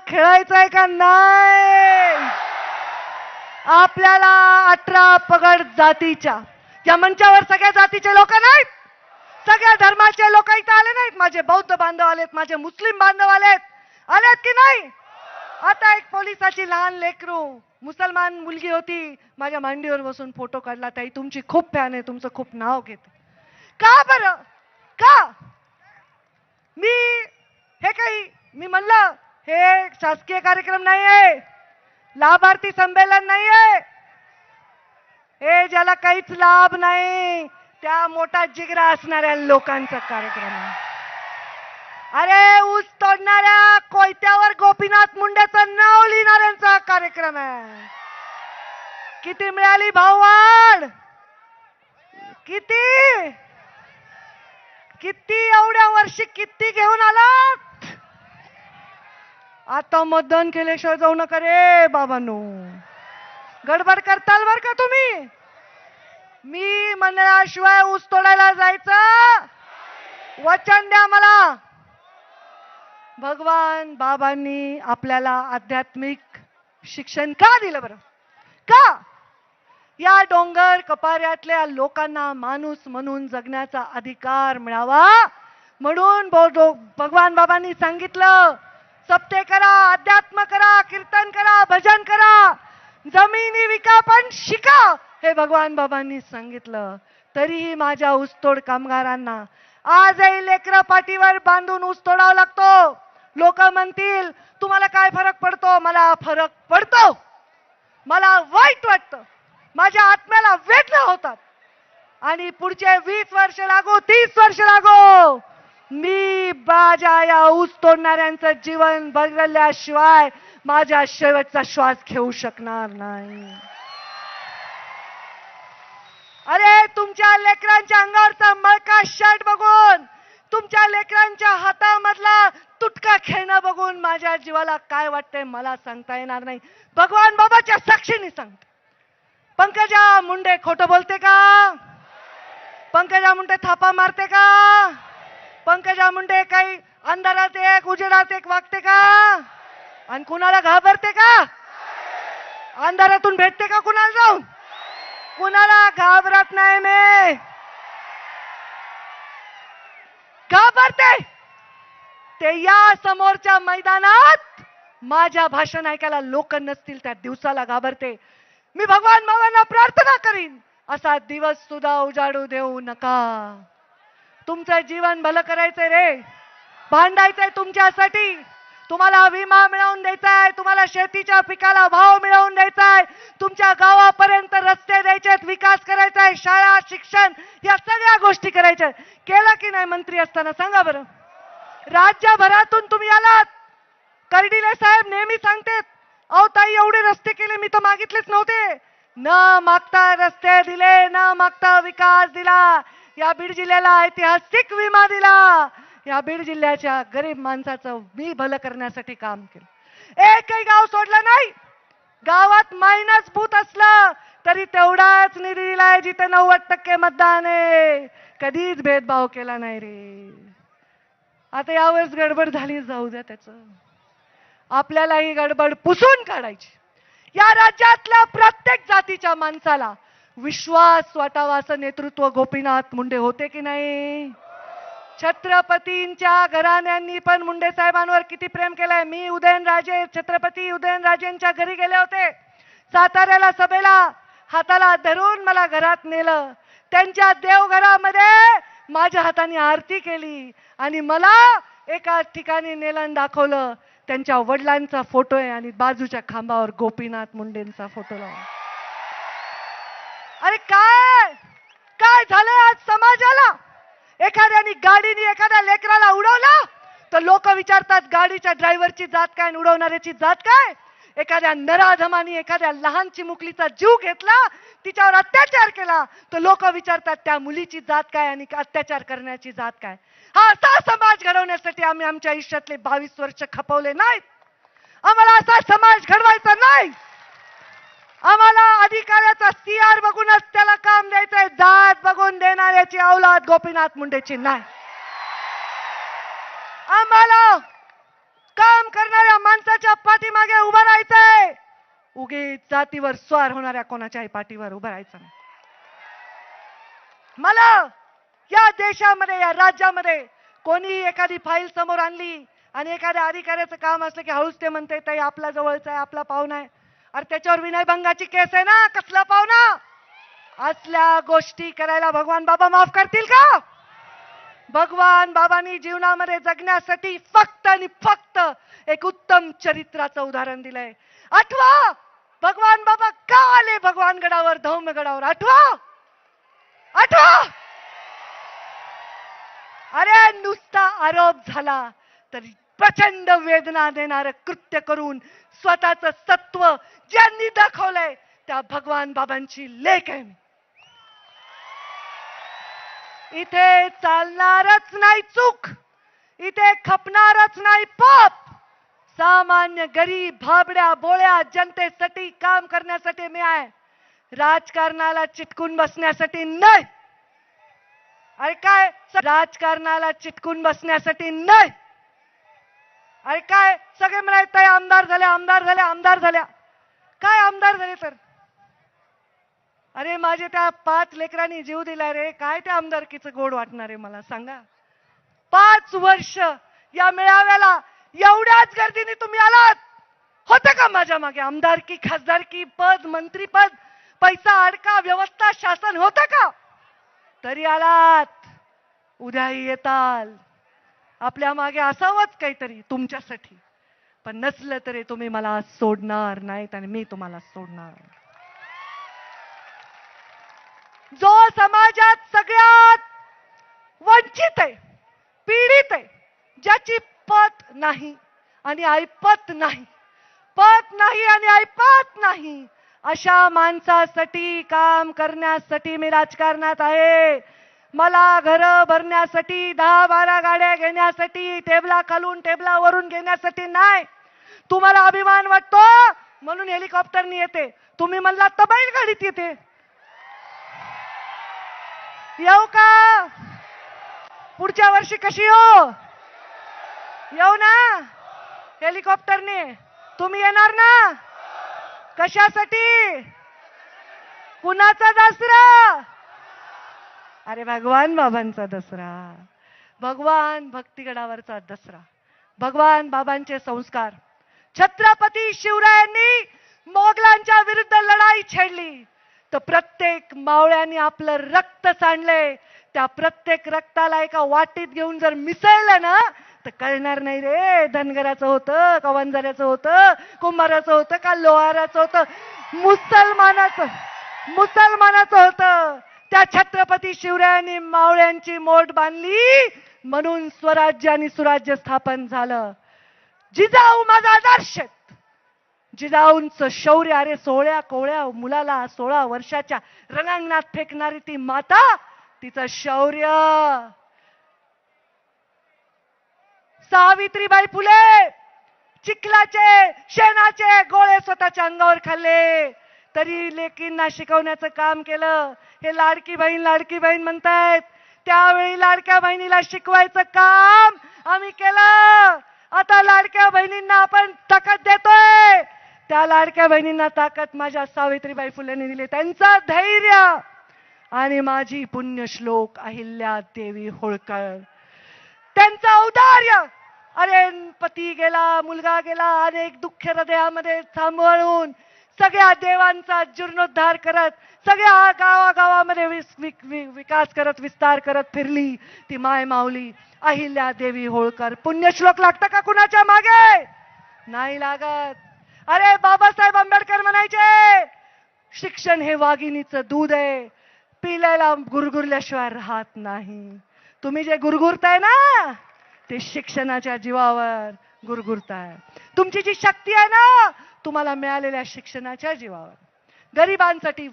खेळायचंय का नाही? आपल्याला 18 पगड जातीच्या, या मंचावर सगळ्या जातीचे लोक नाहीत, सगळ्या धर्माचे लोक इथं आले नाहीत. माझे बौद्ध बांधव आलेत, माझे मुस्लिम बांधव आलेत की नाही? आता एक पोलिसाची लहान लेकरू मुसलमान मुलगी होती, माझ्या मांडीवर बसून फोटो काढला. ताई तुमची खूप फॅन आहे, तुमचं खूप नाव घेते. का बरं? का? मी म्हणलं हे शासकीय कार्यक्रम नाही आहे, लाभार्थी संमेलन नाही आहे, हे ज्याला काहीच लाभ नाही त्या मोठा जिगरा असणाऱ्या लोकांचा कार्यक्रम आहे. अरे ऊस तोडणाऱ्या कोयत्यावर गोपीनाथ मुंडेचं नाव लिहिणाऱ्यांचा कार्यक्रम आहे. किती मिळाली भाववाढ? किती किती एवढ्या वर्षी किती घेऊन आलात? आता मतदान केल्याशिवाय जाऊ नका रे बाबांनो, गडबड करताल बर का तुम्ही. मी म्हणल्याशिवाय ऊस तोडायला जायचं वचन द्या मला. भगवान बाबांनी आपल्याला आध्यात्मिक शिक्षण का दिलं बरं? का? या डोंगर कपाऱ्यातल्या लोकांना माणूस म्हणून जगण्याचा अधिकार मिळावा म्हणून भगवान बाबांनी सांगितलं, सप्ते करा, अध्यात्म करा, कीर्तन करा, भजन करा, जमिनी विका पण शिका, हे भगवान बाबांनी सांगितलं. तरीही माझ्या ऊसतोड कामगारांना आजही लेकरं पाठीवर बांधून ऊस तोडावा लागतो. लोक म्हणतील तुम्हाला काय फरक पडतो? मला फरक पडतो. मला वाईट वाटतं, माझ्या आत्म्याला वेदना होतात. आणि पुढचे 20 वर्ष लागो, 30 वर्ष लागो, मी माझ्या या ऊस तोडणाऱ्यांचं जीवन बदलल्याशिवाय माझा शेवटचा श्वास घेऊ शकणार नाही. अरे तुमच्या लेकरांच्या अंगावरचा मळका शर्ट बघून, तुमच्या लेकरांच्या हातामधला तुटका खेळणं बघून माझ्या जीवाला काय वाटतंय मला सांगता येणार नाही. भगवान बाबाच्या साक्षीने सांगते. पंकजा मुंडे खोटं बोलते का? पंकजा मुंडे थापा मारते का? पंकजा मुंडे काही अंधारात एक उजेडात एक वागते का? आणि कुणाला घाबरते का? अंधारातून भेटते का कुणाला जाऊन? कुणाला घाबरत नाही मी. घाबरते ते या समोरच्या मैदानात माझ्या भाषण ऐकायला लोक नसतील त्या दिवसाला घाबरते. मी भगवान बाबांना प्रार्थना करीन, असा दिवस सुद्धा उजाडू देऊ नका. तुमचं जीवन भलं करायचंय रे, भांडायचंय तुमच्यासाठी. तुम्हाला विमा मिळवून द्यायचा आहे, तुम्हाला शेतीच्या पिकाला भाव मिळवून द्यायचा आहे, तुमच्या गावापर्यंत रस्ते द्यायचेत, विकास करायचा आहे, शाळा शिक्षण या सगळ्या गोष्टी करायच्या. केलं की नाही मंत्री असताना सांगा बरं? राज्यभरातून तुम्ही आलात. कर्डिले साहेब नेहमी सांगतात, अहो ताई एवढे रस्ते केले, मी तर मागितलेच नव्हते. न मागता रस्ते दिले, न मागता विकास दिला. या बीड जिल्ह्याला ऐतिहासिक विमा दिला. या बीड जिल्ह्याच्या गरीब माणसाचं मी भलं करण्यासाठी काम केलं. एकही गाव सोडलं नाही. गावात मायनस बूथ असलं तरी तेवढाच निधी दिलाय जिथे 90% मतदान आहे. कधीच भेदभाव केला नाही रे. आता यावेळेस गडबड झाली, जाऊ द्या त्याचं. आपल्याला ही गडबड पुसून काढायची. या राज्यातल्या प्रत्येक जातीच्या माणसाला विश्वास वाटावा असं नेतृत्व गोपीनाथ मुंडे होते की नाही? छत्रपतींच्या घराण्यांनी पण मुंडे साहेबांवर किती प्रेम केलंय. मी उदयनराजे, छत्रपती उदयनराजेंच्या घरी गेले होते. साताऱ्याला सभेला हाताला धरून मला घरात नेलं. त्यांच्या देवघरामध्ये माझ्या हाताने आरती केली आणि मला एका ठिकाणी नेलं दाखवलं. त्यांच्या वडिलांचा फोटो आहे आणि बाजूच्या खांबावर गोपीनाथ मुंडेंचा फोटो लावला. अरे काय काय झालंय आज समाजाला? एखाद्याने गाडीने एखाद्या लेकराला उडवलं तर लोक विचारतात गाडीच्या ड्रायव्हरची जात काय आणि उडवणाऱ्याची जात काय? एखाद्या नराधमानी एखाद्या लहान चिमुकलीचा जीव घेतला, तिच्यावर अत्याचार केला तर लोक विचारतात त्या मुलीची जात काय आणि अत्याचार करण्याची जात काय? हा असा समाज घडवण्यासाठी आम्ही आमच्या आयुष्यातले 22 वर्ष खपवले नाहीत. आम्हाला असा समाज घडवायचा नाही. आम्हाला अधिकाऱ्याचा सीआर बघूनच त्याला काम द्यायचंय, जात बघून देणाऱ्याची औलाद गोपीनाथ मुंडेची नाही. आम्हाला काम करणाऱ्या माणसाच्या उगीच जातीवर स्वार होणाऱ्या कोणाच्याही पाठीवर उभं राहायचं नाही. मला या देशामध्ये, या राज्यामध्ये कोणी एखादी फाईल समोर आणली आणि एखाद्या अधिकाऱ्याचं काम असलं की हळूच ते म्हणते ताई आपला जवळचा आहे, आपला पाहुणा आहे. अरे त्याच्यावर विनयभंगाची केस आहे ना, कसला पाहुणा? असल्या गोष्टी करायला भगवान बाबा माफ करतील का? भगवान बाबांनी जीवनामध्ये जगण्यासाठी फक्त आणि फक्त एक उत्तम चरित्राचं उदाहरण दिलंय. आठवा, भगवान बाबा का आले भगवान गडावर, धौम्यगडावर? आठवा, आठवा. अरे नुसता आरोप झाला तरी प्रचंड वेदना देणारं कृत्य करून स्वतःचं सत्व ज्यांनी दाखवलंय त्या भगवान बाबांची लेक आहे मी. इथे चालणारच नाही चूक, इथे खपणारच नाही पाप. सामान्य गरीब भाबड्या बोळ्या जनतेसाठी काम करण्यासाठी मी आहे, राजकारणाला चिटकून बसण्यासाठी नाही. अरे काय राजकारणाला चिटकून बसण्यासाठी नाही. अरे काय सगळे म्हणायचे आमदार झाल्या, आमदार झाल्या, आमदार झाल्या. काय आमदार झाले तर? अरे माझे त्या 5 लेकरांनी जीव दिला रे, काय त्या आमदारकीचं गोड वाटणार आहे मला सांगा. 5 वर्ष या मेळाव्याला एवढ्याच गर्दीने तुम्ही आलात. होतं का माझ्या मागे आमदारकी, खासदारकी, पद, मंत्रीपद, पैसा, अडका, व्यवस्था, शासन होतं का? तरी आलात, उद्याही येताल. आपल्या मागे असावंच काहीतरी तुमच्यासाठी, पण नसलं तरी तुम्ही मला सोडणार नाहीत आणि मी तुम्हाला सोडणार. जो समाजात सगळ्यात वंचित आहे, पीडित आहे, ज्याची पत नाही आणि ऐपत नाही, पत नाही आणि ऐपत नाही, अशा माणसासाठी काम करण्यासाठी मी राजकारणात आहे. मला घरं भरण्यासाठी, 10-12 गाड्या घेण्यासाठी, टेबला खालून टेबलावरून घेण्यासाठी नाही. तुम्हाला अभिमान वाटतो म्हणून हेलिकॉप्टरनी येते, तुम्ही म्हणला तर बैलगाडीत येते. येऊ का? पुढच्या वर्षी कशी येऊ? येऊ ना हेलिकॉप्टरने? तुम्ही येणार ना? कशासाठी? कुणाचा दसरा? अरे भगवान बाबांचा दसरा, भगवान भक्तिगडावरचा दसरा, भगवान बाबांचे संस्कार. छत्रपती शिवरायांनी मोगलांच्या विरुद्ध लढाई छेडली तर प्रत्येक मावळ्याने आपलं रक्त सांडले. त्या प्रत्येक रक्ताला एका वाटीत घेऊन जर मिसळलं ना तर कळणार नाही रे धनगराचं होतं का वंजाऱ्याचं होतं, कुंभाराचं होतं का लोहाराचं होतं, मुसलमानाचं होतं. त्या छत्रपती शिवरायांनी मावळ्यांची मोठ बांधली म्हणून स्वराज्य आणि सुराज्य स्थापन झालं. जिजाऊ माझा आदर्श. जिजाऊंचं शौर्य, अरे 16 कोवळ्या मुलाला 16 वर्षाच्या रणांगणात फेकणारी ती माता, तिचं शौर्य. सावित्रीबाई फुले चिखलाचे शेणाचे गोळे स्वतःच्या अंगावर खाल्ले तरी लेकींना शिकवण्याचं काम केलं. हे लाडकी बहीण म्हणतायत, त्यावेळी लाडक्या बहिणीला शिकवायचं काम आम्ही केलं. आता लाडक्या बहिणींना आपण ताकद देतोय. त्या लाडक्या बहिणींना ताकद माझ्या सावित्रीबाई फुलेंनी दिली, त्यांचं धैर्य. आणि माझी पुण्यश्लोक अहिल्या देवी होळकर, त्यांचं औदार्य. अरे पती गेला, मुलगा गेला, अनेक दुःख हृदयामध्ये सांभाळून सगळ्या देवांचा जीर्णोद्धार करत, सगळ्या गावागावामध्ये विकास करत, विस्तार करत फिरली ती माय माऊली अहिल्या देवी होळकर. पुण्यश्लोक लागतं का कुणाच्या मागे? नाही लागत. अरे बाबासाहेब आंबेडकर म्हणायचे, शिक्षण हे वाघिणीचं दूध आहे, पिल्याला गुरगुरल्याशिवाय राहत नाही. तुम्ही जे गुरगुरताय ना ते शिक्षणाच्या जीवावर गुरगुरताय. तुमची जी शक्ती आहे ना तुम्हाला मिळालेल्या शिक्षणाच्या जीवावर. गरिबांसाठी